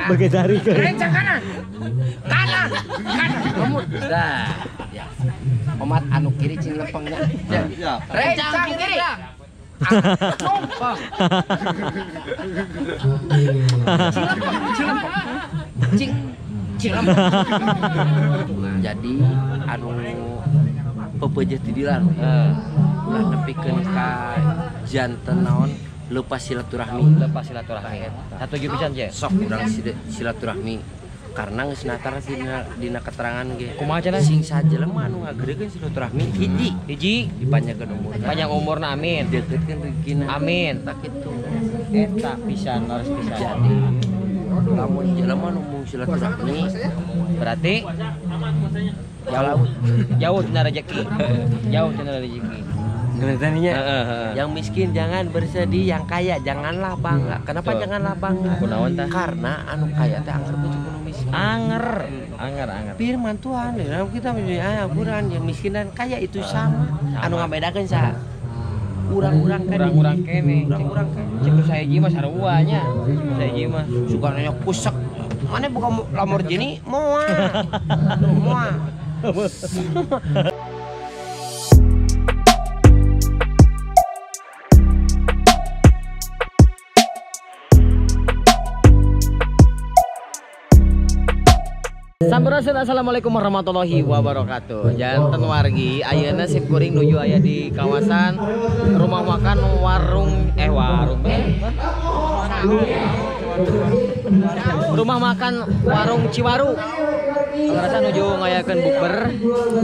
Bergedari ke. Rencang kanan. Kanan. Kanan. Dah. Ya. Omat anu kiri cing lempengnya. Ya. Rencang kiri. Numpang. Cing. Jadi anu pepejeh ti dilan. Ulah nepikeun ka janten naon lepas silaturahmi. Satu ge pisan je. Sok urang silaturahmi karena geus natar dina keterangan ge. Kumaha cenah? Sing sajelema anu ngageurekeun silaturahmi hiji dipanjangkeun umurna. Panjang umurna amin. Deuketkeun rezekina. Amin. Tak kitu. Eta pisan harus pisan. Jadi lamun jelema nu mung silaturahmi Berarti jauh tina rezeki. Jauh tina rezeki. Tadinya yang miskin jangan bersedih, yang kaya janganlah bangga. Kenapa Betul. janganlah bangga? Kunaon tah? Karena anu kaya teh anger pucuk anu miskin. Anger. Firman Tuhan dalam kita menjadi Al-Qur'an yang miskin dan kaya itu sama. Anu ngabedakeun sa urang-urang kene. Cek saya ji mah sarua nya. Saya ji mah Suka nanya kusek. Mana bukan Lamborghini? Moa. Sampurasun, assalamualaikum warahmatullahi wabarakatuh. Janten wargi, ayeuna sip kuring nuju aya di kawasan rumah makan rumah makan warung Ciwaru. Ngerasa nuju ngayakeun bukber.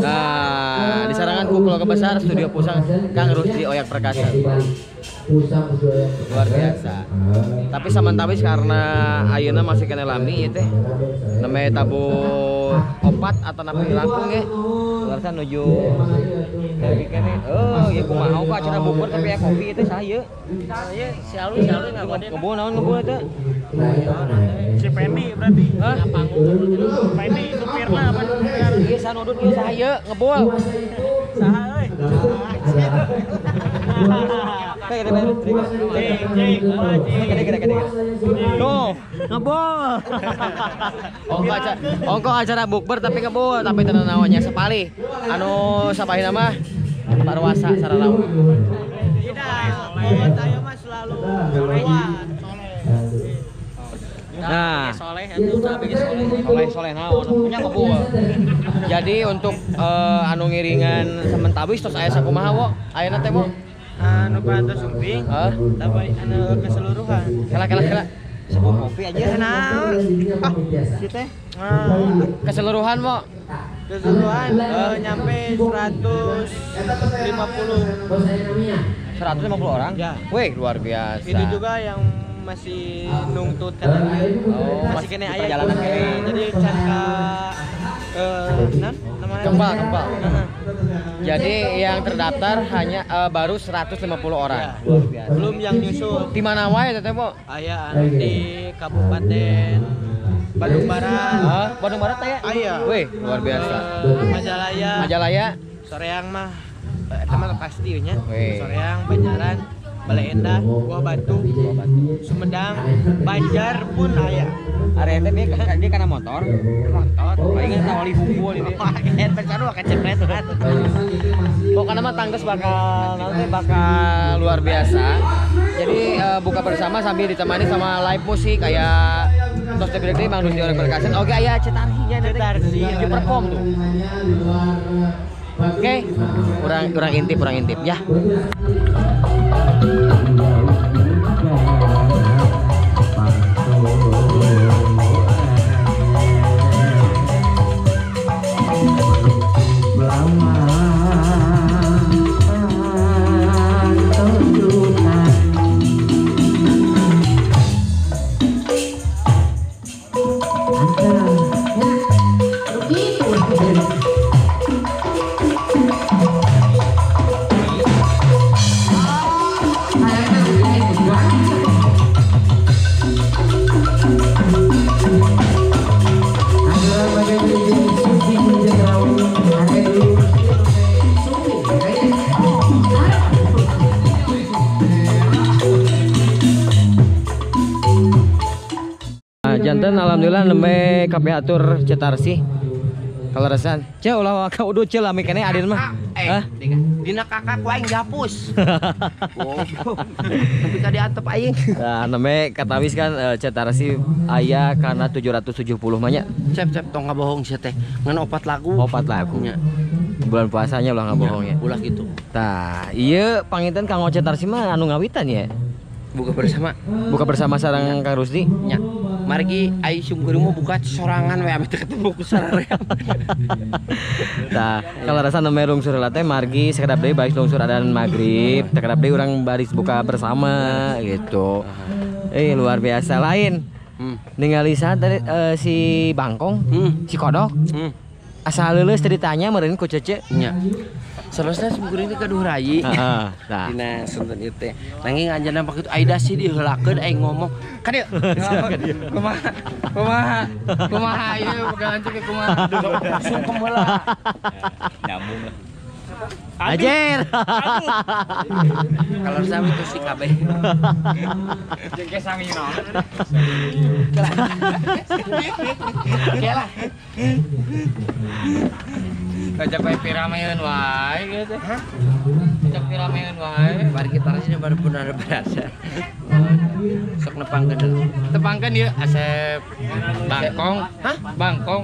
Nah, disarangan ku keluarga besar Studio Pusang Kang Rusdi Oyak Perkasa. Luar biasa. Tapi samantawis karena ayeuna masih kena lami ieu teh. Namanya tabu opat atau napi langkung ge. Ngerasa nuju kene. Oh, ieu kumaha kok acara bukber tapi ya kopi teh saha Ieu selalu ngagodeun. Kebun naon ngebun teh? Si Pendi berarti. Hah? Pendi supirna apa supir? Ieu sanudut ieu saha ieu ngebul. Saha euy? Tuh, ngebul. Ongko acara bukber tapi ngebul, tapi tenan naonnya sepali. Anu sapahi nama? Parwasa sarana. Tidak, ayo mah selalu Nah, soleh atuh soleh naon punya ngebul. Jadi untuk anu ngiringan sementawis terus aya sakumaha wo? Ayeuna teh wo? anu parantos sumping, tapi anu keseluruhan. Kela. Sebuah kopi aja Naon? Si teh. keseluruhan wo? Keseluruhan nyampe 150 orang? Ya. Wih, luar biasa. Itu juga yang masih nungtut katanya. Masih kena aya perjalanan kene. Jadi can ka namanya Kempal. Jadi yang terdaftar hanya baru 150 orang. Ya. Luar biasa. Belum yang nyusul. Di mana wae teh, Bo? Aya anu di Kabupaten Bandung Barat. Bandung Barat aya? Aya. Wih, luar biasa. Majalaya. Soreang mah teman pasti nya. Wih. Soreang, Banjaran, Bale Endah, Buah Batu, Sumedang, Banjar pun aya. Area teh dia kana motor. Palingan tawali hukul ini. Paket bersama kecepret kan. Pokoknya mah tangges bakal luar biasa. Jadi buka bersama sambil ditemani sama live musik kayak Tos Debility Mang Rusdi Oyak Perkasa. Oke aya cetarhinya nanti di perform tuh. Oke, kurang intip ya. Nah, jantan alhamdulillah nembe kabeh atur cetarsi. Kalarasan. Ce ulah ka udut ce lami keneh adin mah. Hah? Dina kakak ku aing dihapus. Tapi ka diantep aing. Nah, nembe katawis kan cetarsi aya kana 770 mah nya. Cep tong ngabohong sia teh. Ngan 4 lagu. 4 lagu. Nya. Bulan puasanya ulah ngabohong ya. Ulah gitu. Tah, ieu panginten Kang Cetarsi mah anu ngawitan ya. Buka bersama. Buka bersama sareng Kang Rusdi. Nya. Margi ai sumkuring mah buka sorangan we ame teu ketemu ku saraream. Tah, kalarasan nembe lungsur heula teh margi sakedap deui baris lungsur adzan magrib, sakedap deui urang baris buka bersama gitu. Luar biasa lain. Ningali saat tadi si Bangkong, si Kodok. Asal leuleus teh ditanya meureun ku Cece. Nya. Selesai sumkuring teh kaduh rayi. Heeh. Tah. Dina sunten ieu teh. Nanging anjeunna pak itu aida sih diheulakeun aing ngomong. Ka dieu. Kumaha ieu bukan cek kumaha. Sungkem heula. Nyambung lah. Ajer. Kalau sami itu si kabeh. Jeung ke sami naon. Kelah. Kajak bae pirameun wae gitu. Hah? Kajak pirameun wae. Bari kita sini baru pun ada berasa. Sok nepangkeun deui. Tepangkeun ieu Asep Bangkong. Hah? Bangkong.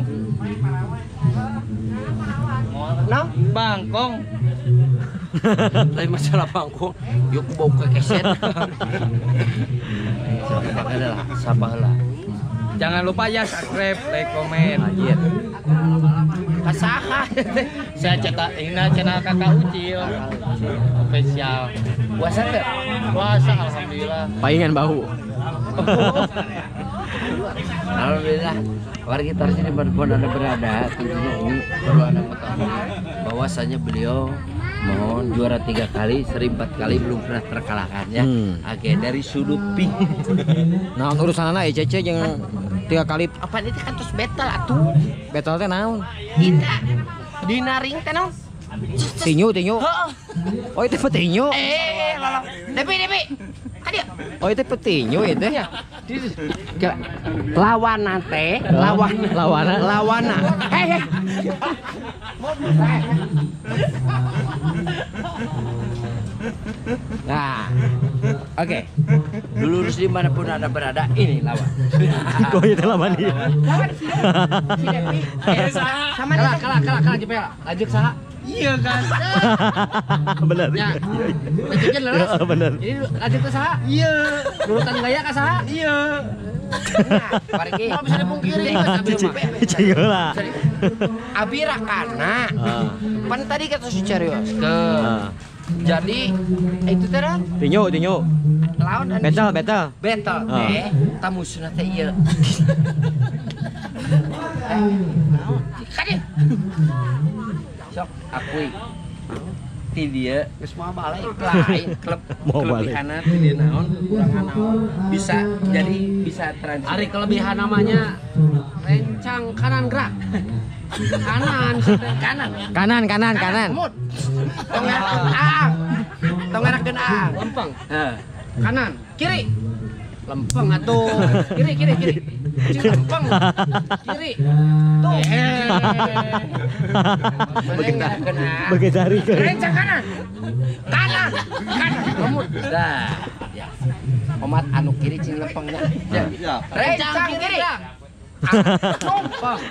Naon? Bangkong. Lain masalah bangkong. Yuk bau ke keset. Sok nepangkeun lah, sapa heula. Jangan lupa ya subscribe, like, komen. Anjir. Kasaha. Saya cetak ini channel Kakak Ucil. Spesial. Puasa teh? Puasa alhamdulillah. Paingan bahu. Alhamdulillah. Warga kita sini berada tentunya ini perlu Anda ketahui bahwasanya beliau mohon juara 3 kali, seri 4 kali belum pernah terkalahkan ya. Oke, dari sudut pink. Nah, urusanana Cece jeung 3 kali Apa itu kan terus battle atuh? battle teh naon? Kita dinaring teh naon? Tinyu. Oh, itu petinyu. Lolong. Depi. Kadia. Oh, itu petinyu itu. Lawana teh, lawana. Hei. Nah, oke. Dulu harus dimanapun Anda berada, ini lawan. Kok itu lawan dia? Sama nih. Kalah jepel. Lanjut saha? Iya kan. Benar. Ya. Lanjutnya lurus. Ya, benar. Ini lanjut ke saha? Iya. Urutan gaya ke saha? Iya. Nah, pergi. Enggak bisa dipungkiri. Cingela. Abi rakana. Pan tadi kata si serius ke. Jadi itu teh Tinyu. lawan dan Betal. teh tamusna teh ieu. Kadi. Sok akui. Ti dia geus moal balik lain klub kelebihanna ti dia naon kurangan naon bisa transit. Ari kelebihan namanya rencang kanan gerak. Kanan. Mut. Tongerakeun aang. Lempeng. Kanan, kiri. Lempeng atuh. Kiri. Lempeng. Kiri. Tuh. Tongerakeun aang. Bagi jari ke. Rencang kanan. Mut. Dah. Ya. Omat anu kiri cing lempengnya. Ya. Rencang kiri. Numpang.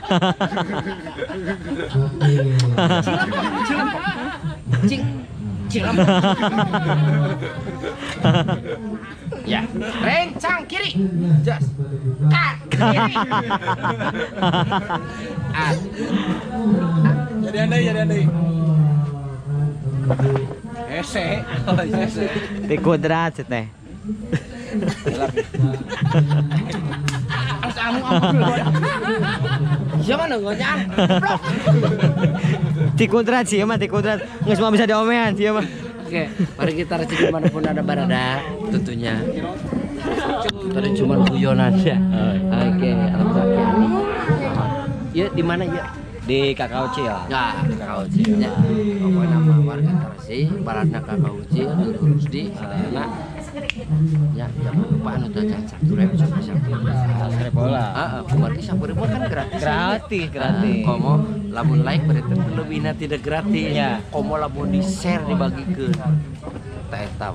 Cilempeng. Ya, rencang kiri. Jas. Kiri. Jadi andai. Ese. Di kuadrat teh. Siapa nggak Ti kuadrat sih mah, nggak semua bisa diomean sih mah. Oke, mari kita racik dimanapun Anda berada, tentunya. Tadi cuma guyonan ya. Oke, alhamdulillah. Ya, di mana ya? Di Kakao Cil. Ya, Kakao Cil. Ya. Pokoknya nama warga Tarasi, baratna Kakao Cil, Rusdi, sadayana Ya, jangan lupa anu teh Sabtu rep bisa. bola. Berarti sabtu mah kan gratis. Gratis, gratis. Komo lamun like berarti lebihna tidak gratis. Ya. Komo lamun di-share dibagikeun. Tah eta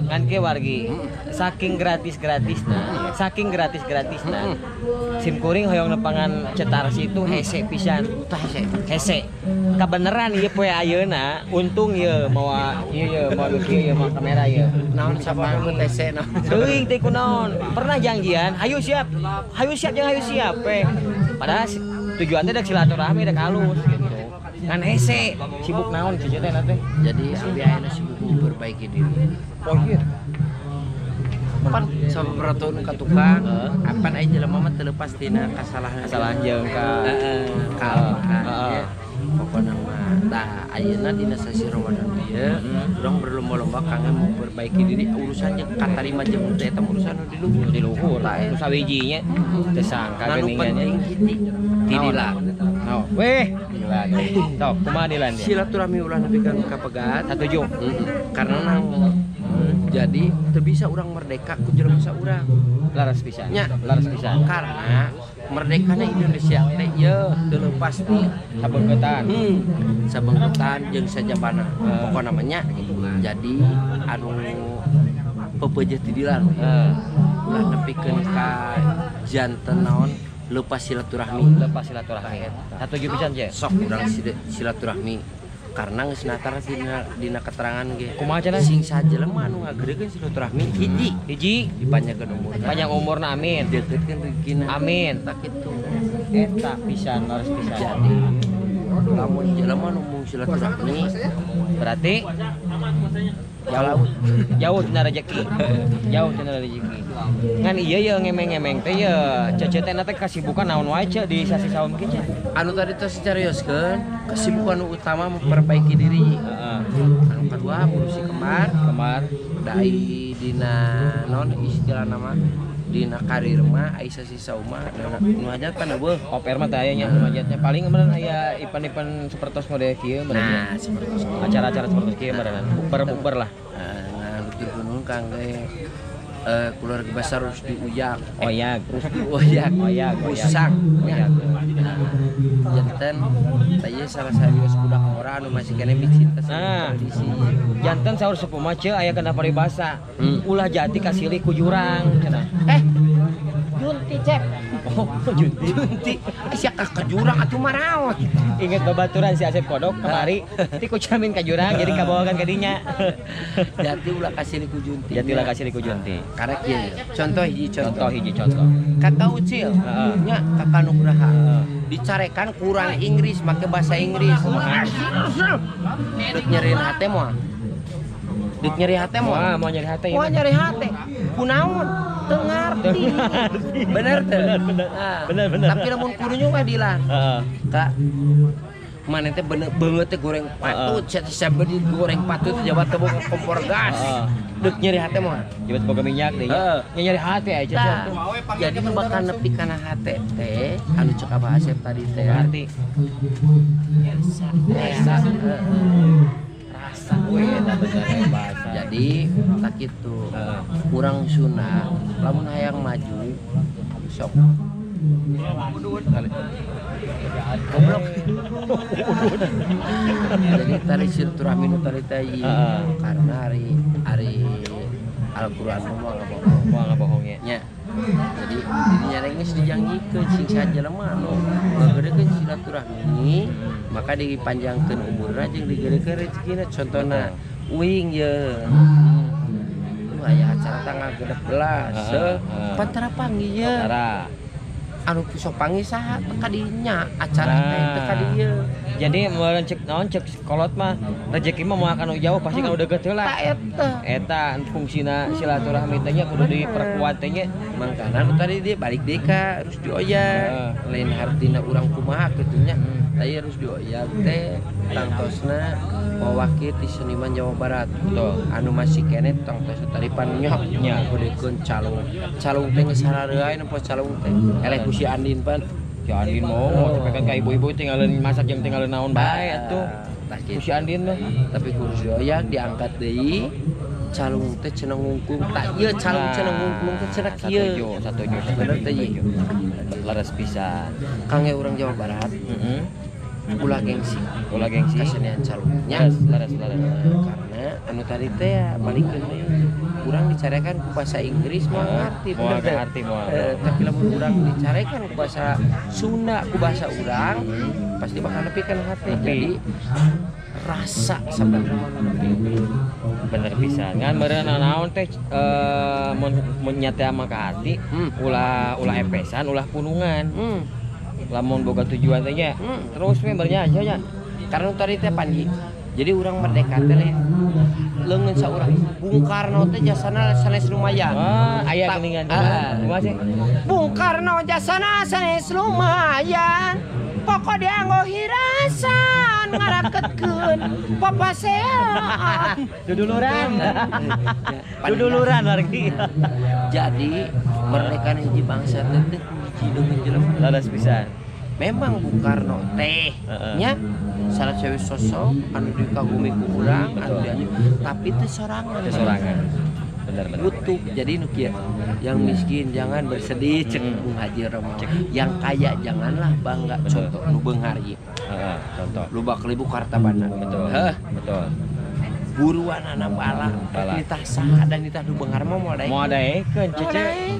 Kan ke wargi saking gratis-gratisna, saking gratis-gratisna. Sim kuring hoyong nepangan cetar situ hese pisan. tah Hese. Kabeneran ieu poe ayeuna untung ieu mawa ieu mau kamera ieu. naon sabana mun tese naon. Teuing teh kunaon? Pernah janjian, hayu siap jeung hayu siap Padahal tujuan teh dek silaturahmi dek halus gitu. Ngan hese, sibuk naon cici teh teh. Jadi abi ayeuna sibuk memperbaiki diri. Oh iya. Pan saperto nu ka tukang, apan aya jelema mah teu lepas tina kasalahan. Kesalahan jeung ka ya. Pokona mah tah ayeuna dina sasi Ramadan ieu urang berlomba-lomba kangge memperbaiki diri urusan jeung katarima jeung teh eta urusan nu di luhur. Nu sawijinya teu sangka Anu penting hiji tidila. Weh, dilan. Sok, kumaha dilan dia? Silaturahmi ulah nepikeun ka pegat. Satuju. Karena naon? Jadi teu bisa urang merdeka ku jelema saurang. Laras pisan. Nya. Laras pisan. Karena merdekana Indonesia teh yeuh teu leupas ti Sabengketan. sabengketan jeung sajabana. Pokona namanya jadi anu peupeujeuh ti dilan ulah nepikeun ka janten naon leupas silaturahmi. Satuju pisan je. Sok urang silaturahmi karena geus natar dina keterangan ge. Kumaha cenah? Sing sajelema anu ngageurekeun silaturahmi hiji dipanjangkeun umur. Panjang umurna amin. Deuketkeun rezekina. Amin. Tak kitu. Eta pisan laras pisan. Jadi lamun jelema nu mung silaturahmi Berarti jauh tina rezeki. Jauh tina rezeki. Ngan ieu ye ngemeng-ngemeng teh ye ceceutna teh kasibukan naon wae ce di sasi saum kieu. anu tadi teh dicarioskeun kesibukan nu utama memperbaiki diri. Anu kedua ngurusi kembar dai dina naon istilah nama dina karir mah aya sasi sauma nu hajat kan eueuh Oper mah teh aya nya hajatnya paling meureun aya event-event sapertos model kieu nah seperti itu. acara-acara sapertos kieu meureun. Bukber lah. Ngalutur gunung kangge keluarga besar Rusdi Ujak. Oyag. Usak. Janten tanya salah sarios budak orang anu masih kena mixin tradisi. Janten saur sepuh mah ce aya kana paribasa. Ulah jati kasilih ku jurang cenah. Junti cep. Oh, junti. Sia ka jurang atuh maraon. Ingat babaturan si Asep Kodok kemari, ti ku camin ka jurang jadi kabawakan ka dinya. Jati ulah kasilih ku junti. Jati ulah kasilih ku junti. Karena kieu contoh hiji contoh. Kakak Ucil nya kakak Nugraha dicarekan kurang Inggris make bahasa Inggris. Dek nyeriin hate moal. Dek nyeri hate moal. Mau nyari hate ya. Mau nyari hate. Kunaon? Teu ngarti. Bener teu? Bener. Tapi lamun kudunya mah dilan. Kak mana teh bener banget teh goreng patut, sabedi goreng patut jabat teu boga kompor gas. Dek nyeri hate moal. Jabat boga minyak deui nya. Nyari hate aja. Jadi nu bakal nepi kana hate teh anu cek Abah Asep tadi teh. Berarti Rasa. rasa we eta bener bahasa. Jadi tak kitu. Kurang sunah lamun hayang maju sok. Goblok. Jadi tadi silaturahmi nu tadi teh karena hari Al-Qur'an mah ngabohong ya. nya. Jadi dirinya geus dijanjikeun sing sajelema anu ngageurekeun silaturahmi maka dipanjangkeun umurna jeung digeurekeun rezekina contona uing ye. Aya acara tanggal 16 pantara panggih ye. Anu sok panggih saha teh ka dinya acara teh ka dieu. Jadi meureun cek naon cek kolot mah rezeki mah moal kana jauh pasti kana deukeut heula. Eta fungsina silaturahmi teh nya kudu diperkuat teh nya. Mangkana nu tadi dia balik deui ka harus dioyak. Lain hartina urang kumaha kitu nya. Tadi harus dioyak teh tangtosna mewakili ti seniman Jawa Barat. Tuh, anu masih kene tangtos taripan nyok nya kudekeun calung. Calung teh geus sarareuy nu pos calung teh. Eleh ku si Andin pan. Si Andin mau sampaikan ka ibu-ibu tinggalin masak jeung tinggalin naon bae atuh. Tah Si Andin mah tapi kudu dioyak diangkat deui calung teh cenah ngungkung tak ieu calung cenah ngungkung teh cenah kieu. Satuju. Bener teh ieu. Laras pisan. Kangge urang Jawa Barat ulah gengsi. Ulah gengsi. Kasenian calungnya. Laras. Karena anu tadi teh ya balikeun deui. Urang dicarekan ku bahasa Inggris moal ngarti bener teh. Tapi lamun urang dicarekan ku bahasa Sunda ku bahasa urang pasti bakal nepikeun hati. Jadi rasa sebenarnya Bener pisan. Ngan meureun naon teh mun nyata mah ka hati, ulah epesan, ulah punungan. Lamun boga tujuan teh nya. Terus we bernya aja nya. Karena tadi teh Panji. Jadi urang merdeka teh leungeun saurang. Bung Karno teh jasana sanes lumayan. Aya geuningan. Kumaha sih? Bung Karno jasana sanes lumayan. Pokok dianggo hirasan ngarakeutkeun papasean. Duduluran. Duduluran wargi. Jadi merdeka hiji bangsa teh hiji dengan jelema. Laras pisan. Memang Bung Karno teh nya salah cewek sosok anu dikagumi ku urang anu dianjur tapi teu sorangan. Bener. Butuh. Jadi nu kieu yang miskin jangan bersedih cek Bung Haji Roma. Yang kaya janganlah bangga. Contoh nu beunghar ieu. Contoh. Loba kelibu Kartabana. Betul. Buruan anak bala. Nitah saha dan nitah nu beunghar mah mau adaekeun cece.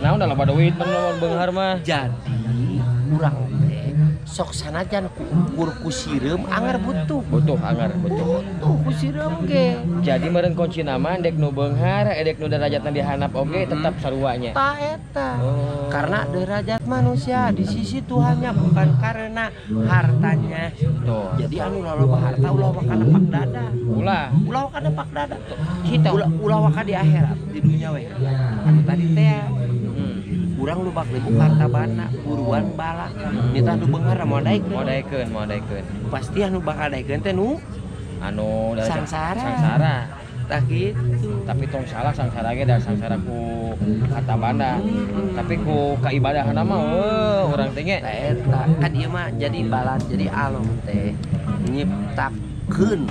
Naon da loba duit mun beunghar mah. Jadi urang teh sok sanajan ukur ku sireum anger butuh ku sireum ge. Jadi meureun kunci nama dek nu beunghar dek nu derajatna dihanap oge tetap saruanya. Ta eta. Karena derajat manusia di sisi Tuhannya bukan karena hartanya. Tuh. Jadi anu loba harta ulah wakana pak dada. Ulah wakana pak dada. Kita ulah waka di akhirat di dunia we. Anu tadi teh urang lu bakal buka Kartabana buruan bala nita nu beunghar mau daekeun pasti anu bakal daekeun teh nu anu sangsara tah kitu. Tapi tong salah sangsara ge da sangsara ku Kartabana tapi ku kaibadahanna mah urang teh ge eta kan ieu mah jadi balan jadi alam teh nyiptakeun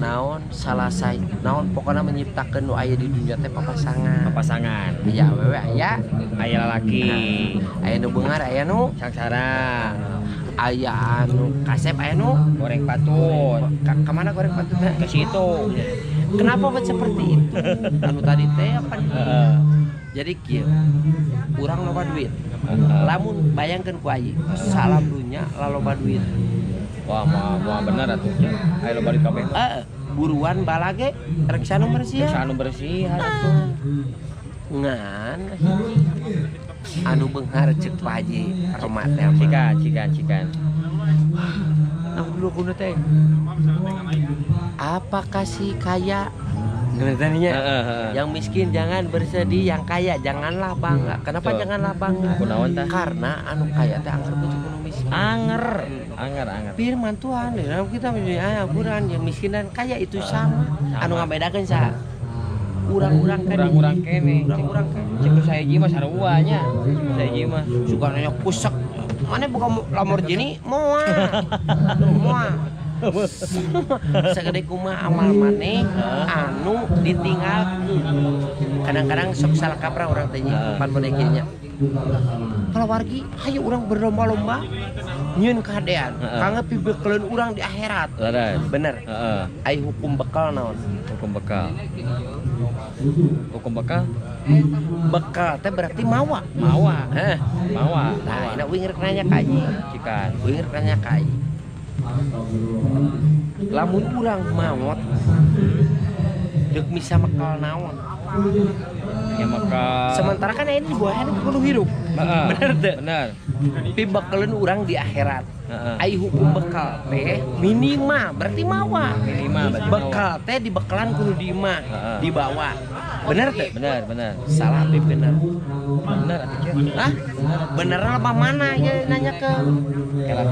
naon salasai naon pokona menyiptakeun nu aya di dunia teh papasangan aya awewe aya lalaki aya nu beunghar aya nu sangsara aya anu kasep aya nu goreng patut ka mana goreng patut ke situ. Kenapa buat seperti itu anu tadi teh apa jadi kieu urang loba duit lamun bayangkeun ku ayi salam dunya laloba duit. Wah, mau bener atuh. Ayo lo balik kabeh. Buruan balage rek sanu bersih atuh. Ngan anu beunghar ceuk Pak Haji Roma teh. Cikan. Nah, dulu kudu teh. Apakah si kaya Ngertanya yang miskin jangan bersedih, yang kaya janganlah bangga. Kenapa janganlah bangga? Karena anu kaya teh anger butuh anu miskin. Anger. Firman Tuhan dalam kita menjadi Al-Qur'an yang miskin dan kaya itu sama. Anu ngabedakeun saha? Urang-urang kene. Cek saya ji mah sarua nya. Saya ji mah suka nanya kusek. Mana bukan Lamborghini moal. Segede kumaha amal maneh anu ditinggal kadang-kadang sok salah kaprah urang teh pan modekinya kalau wargi hayu urang berlomba-lomba nyieun kahadean kangge pibekleun urang di akhirat bener ai hukum bekal naon bekal teh berarti mawa nah wingir nanya ka ieu cikan wingir nanya ka ieu lamun urang maot deuk misa mekal naon ya maka sementara kan ini dibuahan kudu hirup bener teh pibekaleun urang di akhirat ai hukum bekal teh minima berarti mawa bekal teh dibekalan kudu di imah dibawa bener teh bener salah teh bener atuh hah bener apa mana ya nanya ke kalau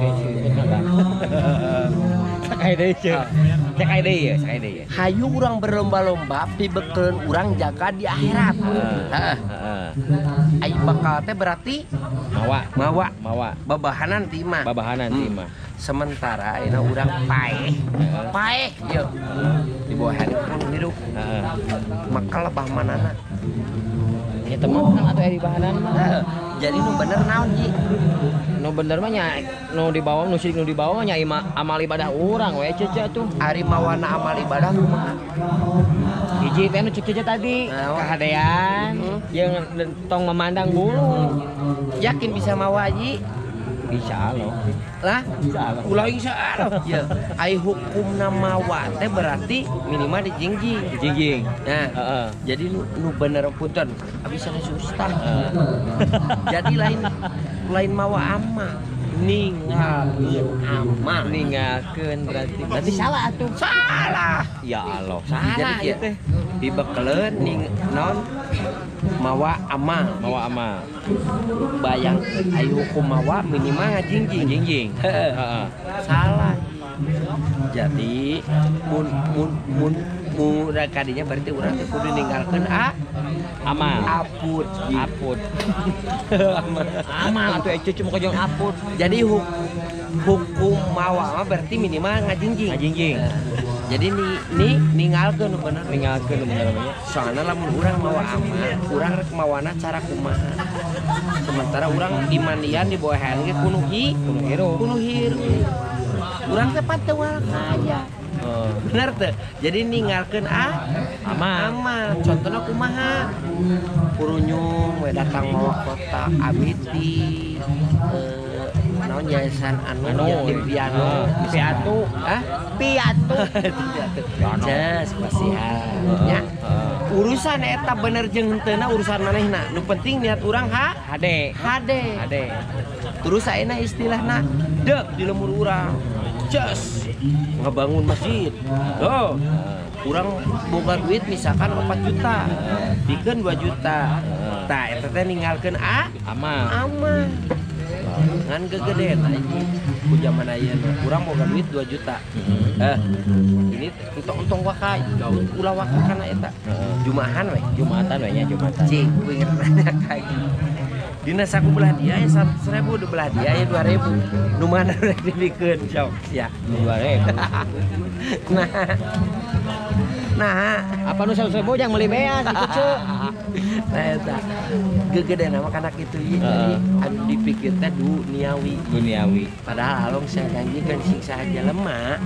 Sakai deui ceu. Sakai deui ya, sakai deui ya. Hayu urang berlomba-lomba pibeukeun urang jaga di akhirat. Heeh. Heeh. Ai bakal teh berarti mawa babahanan ti mah. Babahanan ti mah. Sementara ayeuna urang paeh ieu di bawah handphone hidup. Heeh. Maka lebah manana. Ya teman kan atuh di bahanan mah. Jadi nu bener naon Ji? Nu bener mah nya nu dibawa nu sidik nu dibawa mah nya amal ibadah urang we cece tuh. Ari mawana amal ibadah kumaha? Hiji teh nu cece tadi kahadean jeung tong memandang bulu. Yakin bisa mawa Ji? Insyaallah. Lah, ulah insyaallah. Ya, ai hukumna mawa teh berarti minimal dijingjing. Jingjing. Nah, Heeh. jadi nu bener punten, abis ada susah. Jadi lain mawa ama, Ninggalkeun berarti salah atuh. Salah. Ya Allah, salah Jadi ieu teh. dibekeleun non mawa ama. Bayang ayo hukum mawa minimal ngajingjing. Jingjing. Heeh. Salah. Jadi mun kadinya berarti urang teh kudu ninggalkeun Amal. aput. Amal atuh cucu mah kajong aput. Jadi hukum mawa mah berarti minimal ngajingjing. Jadi ninggalkeun bener. Ninggalkeun bener namanya. Soalnya lamun urang mawa amal, urang rek mawana cara kumaha. Sementara urang dimandian di bawah hand ge kuno hirup. Urang teh pateual kaya. Bener teh. Jadi ninggalkeun amal. Contohna kumaha? Kurunyung we datang mawa kota abiti naon yayasan yatim piano piatu. Ces pasihan nya. Urusan eta bener jeung henteu urusan manehna. Nu penting niat urang hade. Terus ayeuna istilahna deuk di lemur urang. Ces ngebangun masjid. Urang boga duit misalkan 4 juta. Pikeun 2 juta. Tah eta teh ninggalkeun amal. Ngan gegedean aja ku zaman ayeuna urang boga duit 2 juta. Ini untung wakai ulah waka kana eta. Jumatan we nya. Cing ku inget nanya kayak dina saku belah dia ya 100.000 udah belah dia ya 2.000 nu mana rek dibikeun sok ya 2.000. Nah Apa nu 100.000 jang meuli beas itu cu. Nah eta gegedean mah kana kitu ieu jadi anu dipikir teh duniawi. Padahal along saya janjikeun sing sahaja lemah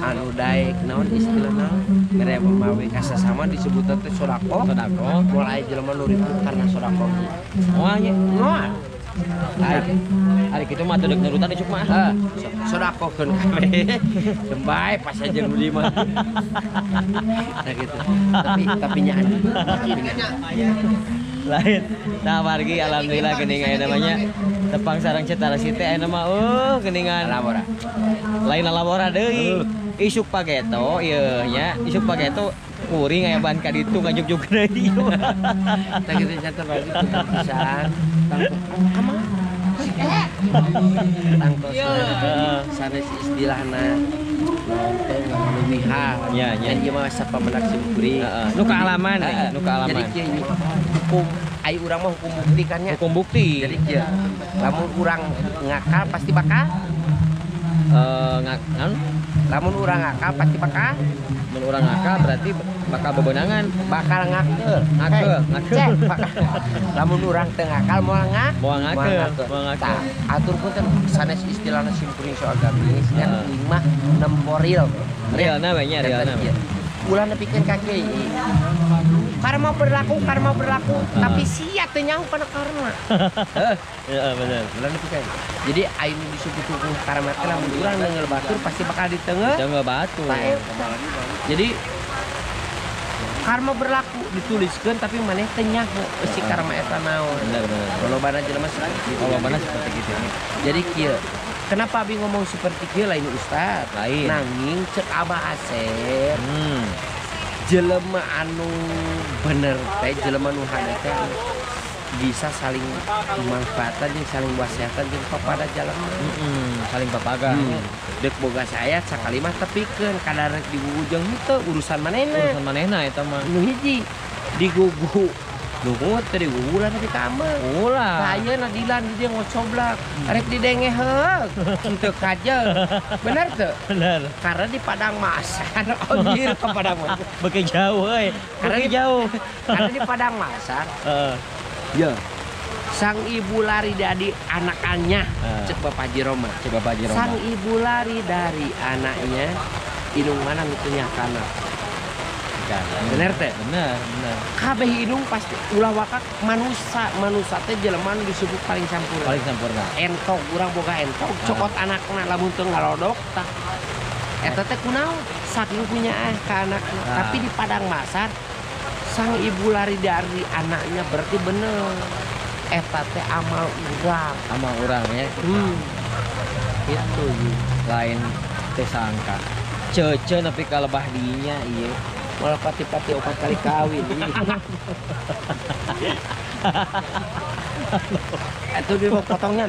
anu daek naon istilahna mere pemawe kasasama disebut teh sodako. Mulai jelema nu ribut karena sodako. Moal nya. Moal. Ari kitu mah teu deuk nurutan cuk mah. Sodakokeun kabeh. Jembai pas aja nu di mah. Nah gitu. Tapi nya Lain. Nah margi alhamdulillah geuning aya namanya tepang sareng cetara site aya mah geuningan labora. Lain labora deui. Isuk pageto ieu nya, isuk pageto kuring aya ban ka ditu ngajuk-juk deui. Tah kitu catet bagi pisan. Tangkos sanes istilahna lumiha nya ieu mah sapamendak simkuring nu kaalaman jadi kieu hukum ai urang mah hukum bukti kan nya hukum bukti jadi kieu lamun urang ngakal pasti bakal lamun urang ngakal pasti bakal mun urang ngakal berarti bakal bebenangan bakal ngakal lamun urang teu ngakal moal ngakal atur punten sanes istilahna simkuring so agamis kan uing mah nemporil realna we nya realna ulah nepikeun ka kieu karma berlaku tapi sia teu nyaho kana karma heeh bener ulah nepikeun jadi anu disebut hukum karma teh lamun urang neungeul batur pasti bakal diteungeuh batur jadi karma berlaku dituliskeun tapi maneh teu nyaho si karma eta naon bener lolobana jelema seperti gitu jadi kieu kenapa abi ngomong seperti kieu lain ustaz lain nanging cek Abah Asep jelema anu bener teh jelema nu hade teh bisa saling manfaatan jeung saling wasiatan jeung papada jalan Saling papaga. dek boga saya sakali mah tepikeun kadarek digugujeng henteu urusan manehna Urusan manehna eta mah. nu hiji digugu nungut teh digugulan di kamar Ulah. saya nadilan di dia ngocoblak arek didenge heug henteu kajel bener teu Bener. karena di padang masan anjir ke padang masan Beuki jauh euy. karena Beuki di jauh. karena di padang masan Heeh. ya sang ibu lari dari anaknya cek bapak Jiroma Coba Pak Jiro. sang ibu lari dari anaknya inung mana nutunya kana bener teh Bener, bener. kabeh inung pasti ulah wakak manusia teh jelema nu disebut paling campur Paling sempurna. entok urang boga entok cokot anakna lamun teu ngalodok tah eta teh kunaon saking punya ka anakna tapi di padang masar sang ibu lari dari anaknya berarti bener eta teh amal urang Sama orang ya. itu Lain teh sangka. Cece nepi ka lebah dinya ieu. malah pati-pati 4 kali kawin itu dia mau potongnya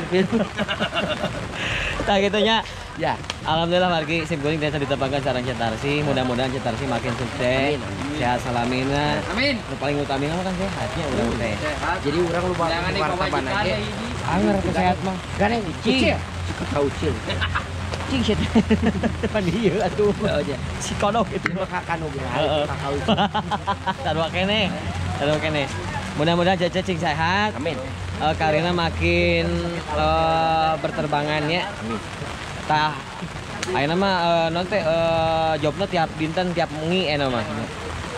Tah gitu nya. ya Alhamdulillah margi sim kuning desa ditepangkan sareng Cetarsi. Mudah-mudahan Cetarsi makin sukses. Sehat salamina. Amin. Nu paling utamina mah kan sehatnya urang teh. jadi orang lupa Jangan martaban dikobajikan aja ya, Anger teh sehat mah. Gareng cing kaucil Cing sih. Depan ieu atuh. aja Si kodok itu. itu kakak nugraha Heeh. kaucil Sarua kene. Sarua kene. Mudah-mudahan Cece cing sehat. amin Karina makin berterbangan ya. Tah ayeuna mah non teh jobna tiap dinten tiap mengi eta mah.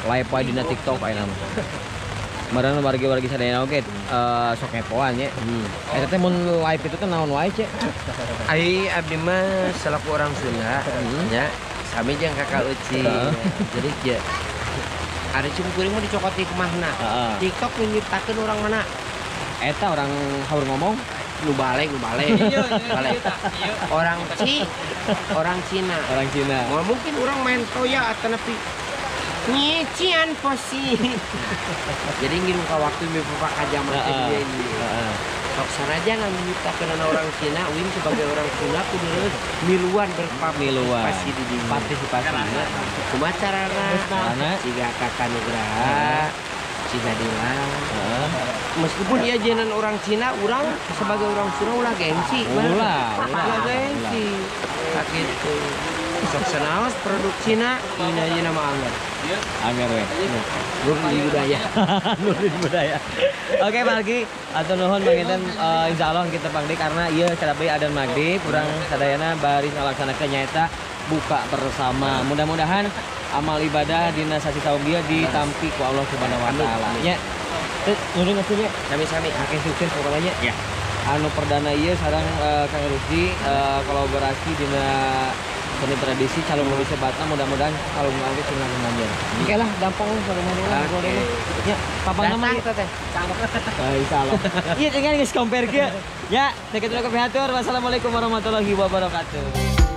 Live poe dina TikTok ayeuna mah. Kemarin wargi-wargi sadayana oge sok ngepoan ya. Eta teh mun live itu teh naon wae, Ce? ai abdi mah selaku orang Sunda ya sami jeung kakak Uci jadi ya ada cuma kuring mah dicokoti kemahna Heeh. TikTok nyiptakeun orang mana Eta orang haur ngomong. nu balik balik orang orang Cina Orang Cina. mau mungkin orang main toya atau nepi nyician posi jadi ngirim ke waktu mi papa kajaman teh dia ini Heeh. sok sanaja nyiptakeun orang Cina win sebagai orang Sunda kudu reus miluan berpartisipasi di dieu Partisipasi. kumaha carana Carana? siga kakak nugraha siga dilang Heeh. meskipun ia jenan orang Cina, orang sebagai orang Sunda ulah gengsi. Ulah gengsi. Sakitu. Sok sanaos produk Cina, ini aja nama anggar. Anger we. Nurul budaya. Nurul budaya. Oke, Margi, atur nuhun panginten insyaallah kita pangdi karena ieu carabe adan maghrib urang sadayana bari ngalaksanakeun nyaeta buka bersama. Mudah-mudahan amal ibadah dina sasi saum dia ditampi ku Allah Subhanahu wa taala. Nya. Teh nuhun atuh nya. Sami-sami. Makin sukses pokoknya. Ya. Anu perdana ieu sareng Kang Rusdi kolaborasi dina seni tradisi calon murid sebatna mudah-mudahan kalau nganti tinggal menanjur. Oke lah, gampang lah kalau mau lah Oke. Ya, papan nama Datang ieu. teh. Insyaallah. Iya, dengan geus compare kieu. Ya, sakitu kepihatur. Wassalamualaikum warahmatullahi wabarakatuh.